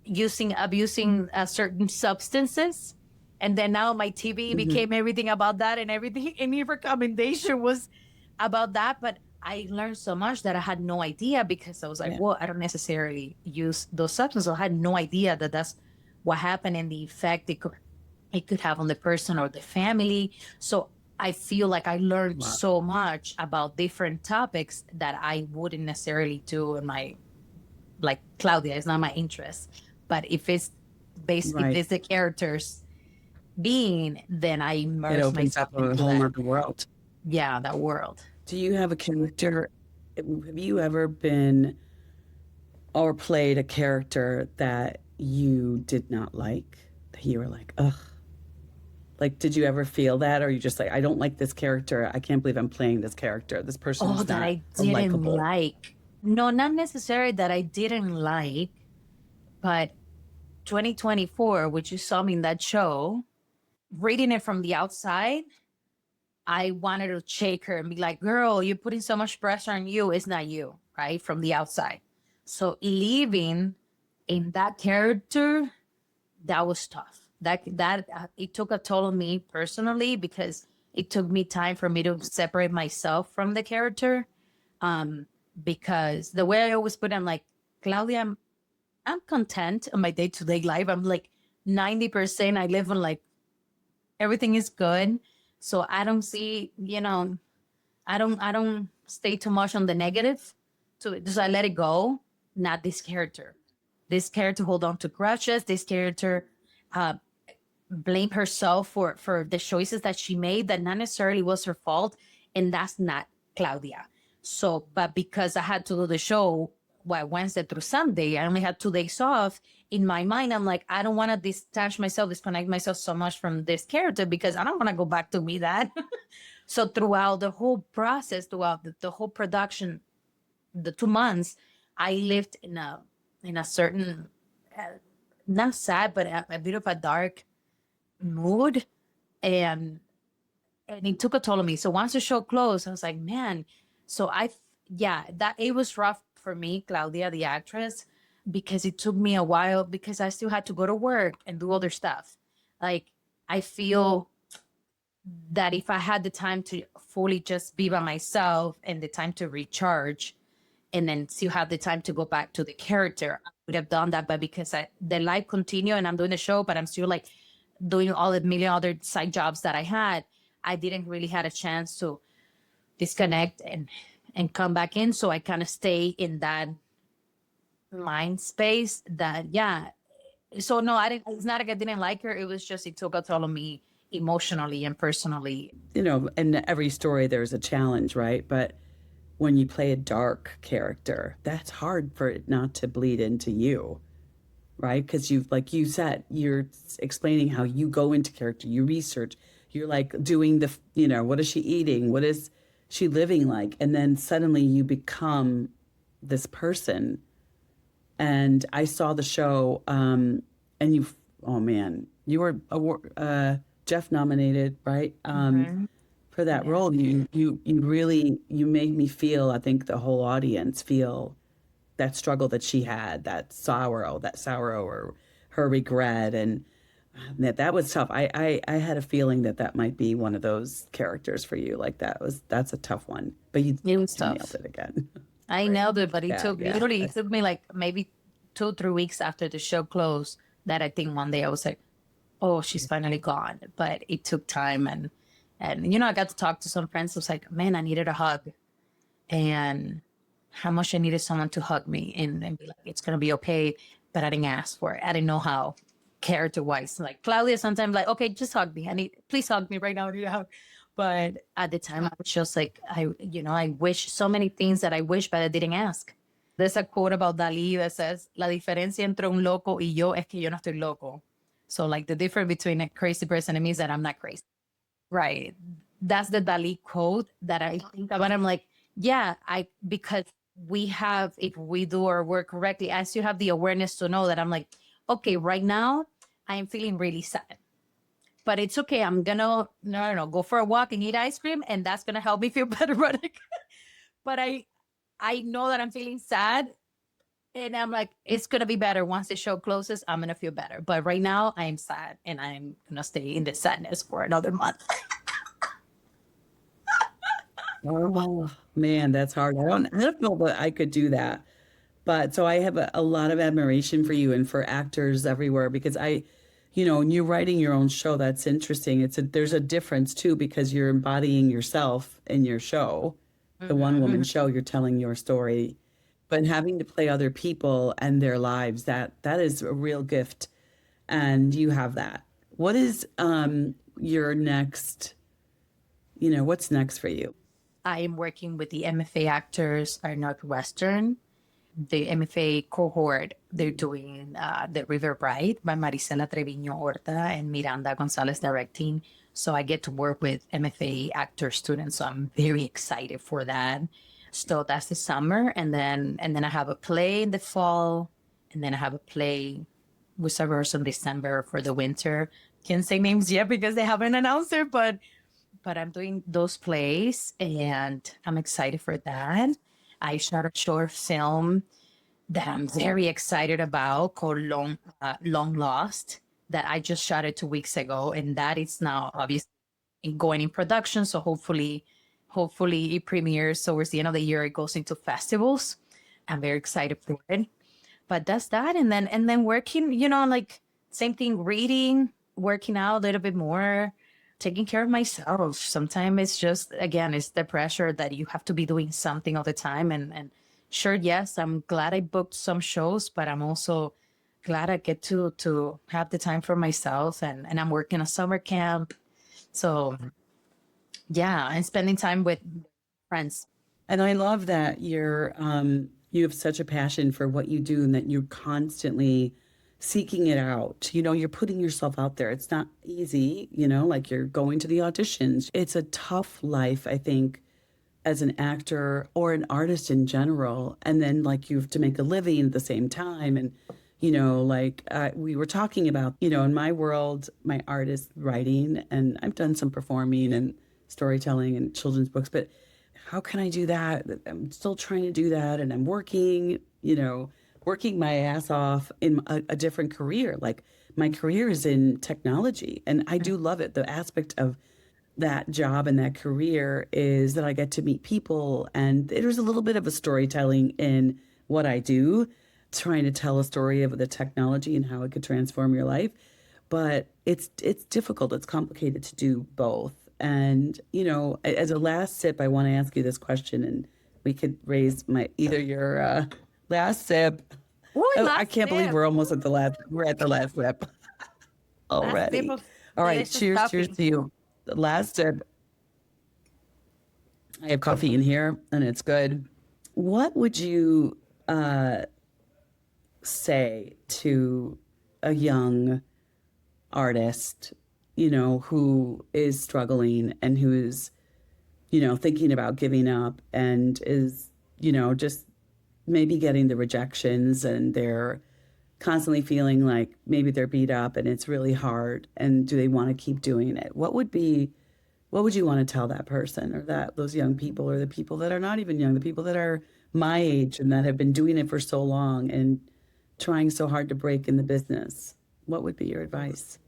abusing certain substances, and then now my TV became everything about that, and everything any recommendation was about that. But I learned so much that I had no idea because I was like, well, I don't necessarily use those substances. I had no idea that that's what happened and the effect it could have on the person or the family. So I feel like I learned so much about different topics that I wouldn't necessarily do in my, like Claudia, it's not my interest. But if it's based, if it's the character's being, then I immerse It opens myself up a into whole that. other world. Yeah, that world. Do you have a character? Have you ever been or played a character that you did not like? That you were like, ugh. Like, did you ever feel that? Or are you just like, I don't like this character. I can't believe I'm playing this character. This person is That not I didn't likable. like. No, not necessarily that I didn't like, but 2024, which you saw me in that show, reading it from the outside, I wanted to shake her and be like, girl, you're putting so much pressure on you. It's not you, right? From the outside. So living in that character, that was tough. That it took a toll on me personally because it took me time for me to separate myself from the character. Because the way I always put it, I'm like, Claudia, I'm content in my day-to-day life. I'm like 90%. I live on like everything is good. So I don't see, I don't stay too much on the negative. So just I let it go. Not this character. This character hold on to grudges. This character blame herself for the choices that she made that not necessarily was her fault, and that's not Claudia. So, but because I had to do the show Wednesday through Sunday, I only had 2 days off. In my mind, I'm like, I don't want to disconnect myself so much from this character because I don't want to go back to me that. So throughout the whole process, throughout the whole production, the 2 months, I lived in a certain, not sad, but a bit of a dark mood, and it took a toll on me. So once the show closed, I was like, man. So that it was rough for me, Claudia, the actress, because it took me a while because I still had to go to work and do other stuff. Like I feel that if I had the time to fully just be by myself and the time to recharge and then still have the time to go back to the character, I would have done that. But because the life continue and I'm doing the show, but I'm still like doing all the million other side jobs that I had, I didn't really had a chance to disconnect and come back in. So I kind of stay in that mind space that, yeah. So no, it's not like I didn't like her. It was just, it took a toll on me emotionally and personally. In every story, there's a challenge, right? But when you play a dark character, that's hard for it not to bleed into you, right? Because like you said, you're explaining how you go into character, you research, you're like doing what is she eating? What is she living like? And then suddenly you become this person. And I saw the show, and you, oh man, you were Jeff nominated, right? For that role. You really, you made me feel, I think the whole audience feel that struggle that she had, that sorrow or her regret. And that was tough. I had a feeling that might be one of those characters for you. Like that's a tough one, but It was you nailed tough. it again. I nailed it, but it Yeah, took yeah. literally it took me like maybe 2 3 weeks after the show closed that I think one day I was like, oh, she's finally gone. But it took time, and I got to talk to some friends. I was like, man, I needed a hug, and how much I needed someone to hug me and be like, it's gonna be okay. But I didn't ask for it. I didn't know how character wise. Like Claudia sometimes like, okay, just hug me. Please hug me right now. I need a hug. But at the time I was just like, I wish so many things that I wish, but I didn't ask. There's a quote about Dali that says, La diferencia entre un loco y yo es que yo no estoy loco. So like the difference between a crazy person and me is that I'm not crazy. Right. That's the Dali quote that I think about. I'm like, yeah, because if we do our work correctly, I still have the awareness to know that I'm like, okay, right now I am feeling really sad, but it's okay. I'm gonna, no, go for a walk and eat ice cream, and that's gonna help me feel better. But I know that I'm feeling sad, and I'm like, it's gonna be better once the show closes. I'm gonna feel better. But right now I am sad, and I'm gonna stay in the sadness for another month. Oh man, that's hard. I don't know that I could do that. But so I have a lot of admiration for you and for actors everywhere because when you're writing your own show, that's interesting. There's a difference too because you're embodying yourself in your show. The one woman show, you're telling your story, but having to play other people and their lives, that is a real gift. And you have that. What is your next, what's next for you? I am working with the MFA actors at Northwestern. The MFA cohort, they're doing The River Bride by Marisela Treviño Horta and Miranda Gonzalez directing. So I get to work with MFA actor students. So I'm very excited for that. So that's the summer. And then I have a play in the fall. And then I have a play with rehearsal in December for the winter. Can't say names yet because they haven't announced it, but I'm doing those plays and I'm excited for that. I shot a short film that I'm very excited about called Long Lost that I just shot it 2 weeks ago, and that is now obviously going in production. So hopefully it premieres towards the end of the year. It goes into festivals. I'm very excited for it. But that's that, and then working, like same thing, reading, working out a little bit more, taking care of myself. Sometimes it's just, again, it's the pressure that you have to be doing something all the time. And sure, yes, I'm glad I booked some shows, but I'm also glad I get to have the time for myself. And I'm working a summer camp. So yeah, and spending time with friends. And I love that you have such a passion for what you do and that you're constantly seeking it out. You're putting yourself out there. It's not easy, like you're going to the auditions. It's a tough life, I think, as an actor or an artist in general. And then like you have to make a living at the same time. And, we were talking about, in my world, my art is writing and I've done some performing and storytelling and children's books, but how can I do that? I'm still trying to do that. And I'm working, working my ass off in a different career. Like my career is in technology and I do love it. The aspect of that job and that career is that I get to meet people and there's a little bit of a storytelling in what I do, trying to tell a story of the technology and how it could transform your life. But it's difficult. It's complicated to do both. And, as a last sip, I want to ask you this question and we could raise either your last sip. I can't believe we're at the last sip already. All right. Cheers. Cheers to you. The last sip. I have coffee in here and it's good. What would you say to a young artist, who is struggling and who is, thinking about giving up and is, just maybe getting the rejections and they're constantly feeling like maybe they're beat up and it's really hard and do they want to keep doing it? What would you want to tell that person or that those young people or the people that are not even young, the people that are my age and that have been doing it for so long and trying so hard to break in the business? What would be your advice?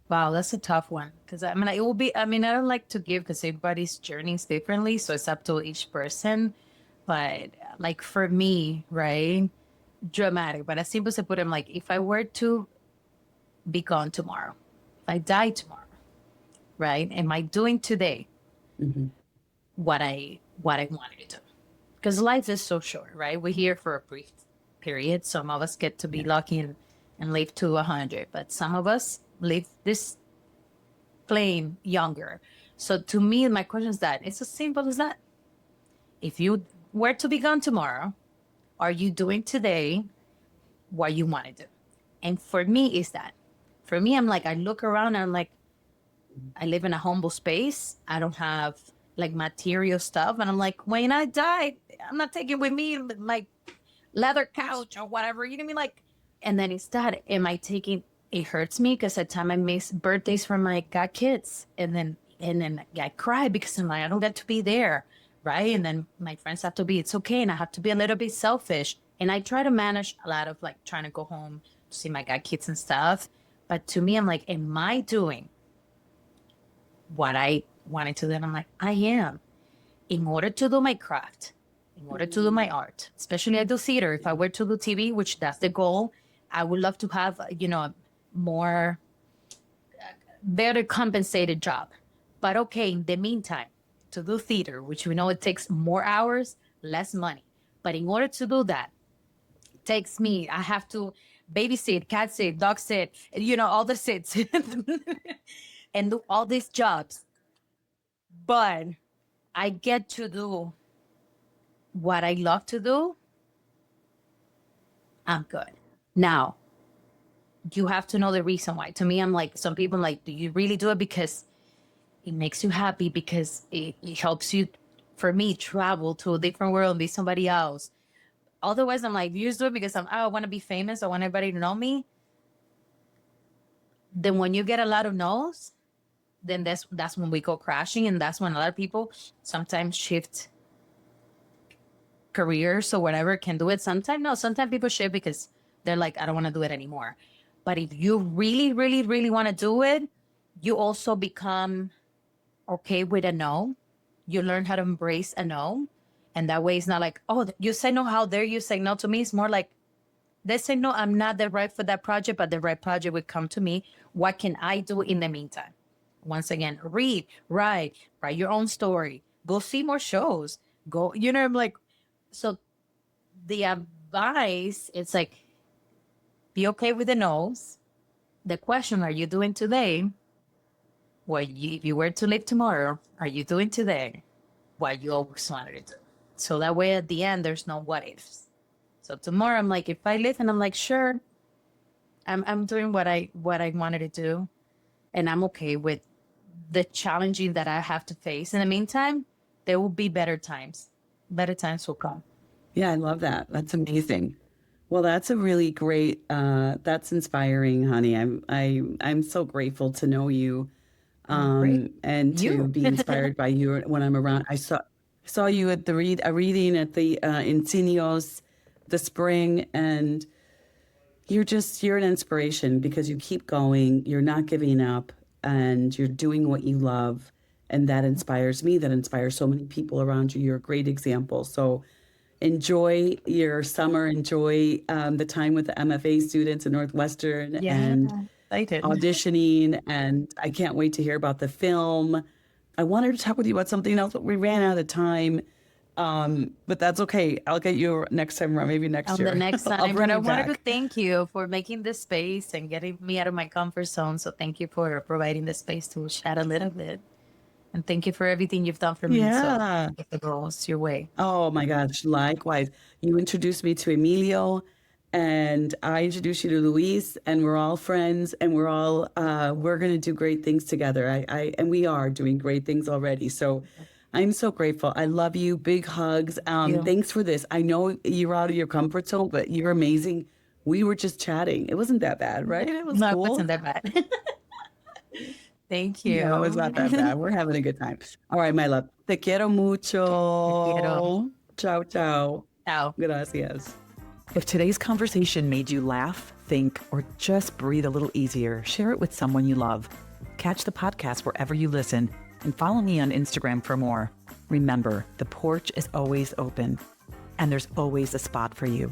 Wow, that's a tough one. Because I mean, it will be, I mean, I don't like to give because everybody's journey is differently. So it's up to each person. But like for me, right? Dramatic. But as simple as I put it, like, if I were to be gone tomorrow, if I die tomorrow, right? Am I doing today what I wanted to do? Because life is so short, right? We're here for a brief period. Some of us get to be lucky and live to 100, but some of us live this plain younger. So to me, my question is that it's as simple as that. If you were to be gone tomorrow, are you doing today what you want to do? And for me, is that. For me, I'm like, I look around and I'm like, I live in a humble space. I don't have like material stuff. And I'm like, when I die, I'm not taking with me my leather couch or whatever. You know what I mean? Like, and then it's that. Am I taking, it hurts me because at time I miss birthdays from my god kids. And then I cry because I'm like, I don't get to be there. Right. And then my friends have to be, it's okay. And I have to be a little bit selfish. And I try to manage a lot of like trying to go home to see my god kids and stuff. But to me, I'm like, am I doing what I wanted to do? And I'm like, I am. In order to do my craft, in order to do my art, especially I do theater. If I were to do TV, which that's the goal, I would love to have, a more better compensated job. But okay, in the meantime, to do theater, which we know it takes more hours, less money. But in order to do that, it takes me, I have to babysit, cat sit, dog sit, all the sits and do all these jobs. But I get to do what I love to do. I'm good. Now, you have to know the reason why. To me, I'm like, some people like, do you really do it because it makes you happy, because it helps you, for me, travel to a different world and be somebody else? Otherwise, I'm like, you just do it because I want to be famous. I want everybody to know me. Then when you get a lot of no's, then that's when we go crashing. And that's when a lot of people sometimes shift careers or whatever, can do it. Sometimes no, sometimes people shift because they're like, I don't want to do it anymore. But if you really, really, really want to do it, you also become okay with a no. You learn how to embrace a no. And that way it's not like, oh, you say no, how dare you say no to me? It's more like, they say no, I'm not the right for that project, but the right project would come to me. What can I do in the meantime? Once again, read, write your own story, go see more shows, go, I'm like, so the advice, it's like, be okay with the no's. The question, are you doing today if you were to live tomorrow, are you doing today what you always wanted to do? So that way at the end, there's no what ifs. So tomorrow, I'm like, if I live, and I'm like, sure, I'm doing what I wanted to do, and I'm okay with the challenging that I have to face. In the meantime, there will be better times. Better times will come. Yeah, I love that. That's amazing. Well, that's a really great. That's inspiring, honey. I'm so grateful to know you, Great. and to You. be inspired by you when I'm around. I saw you at the a reading at the Encinios, the spring, and you're an inspiration because you keep going. You're not giving up, and you're doing what you love, and that inspires me. That inspires so many people around you. You're a great example. So enjoy your summer, enjoy the time with the MFA students at Northwestern Yeah, and I did. auditioning. And I can't wait to hear about the film. I wanted to talk with you about something else, but we ran out of time. But that's okay. I'll get you next time around, maybe next On year. the next I'll time. bring But I you wanted to back. thank you for making this space and getting me out of my comfort zone. So thank you for providing the space to chat a little bit. And thank you for everything you've done for me. So Yeah. if it goes your way. Oh my gosh, likewise. You introduced me to Emilio and I introduced you to Luis and we're all friends and we're gonna do great things together. And we are doing great things already. So I'm so grateful. I love you. Big hugs. Thanks for this. I know you're out of your comfort zone, but you're amazing. We were just chatting. It wasn't that bad, right? It was No, it cool. wasn't that bad. Thank you. No, it's not that bad. We're having a good time. All right, my love. Te quiero Te quiero. mucho. Ciao, ciao. Ciao. Gracias. If today's conversation made you laugh, think, or just breathe a little easier, share it with someone you love. Catch the podcast wherever you listen and follow me on Instagram for more. Remember, the porch is always open and there's always a spot for you.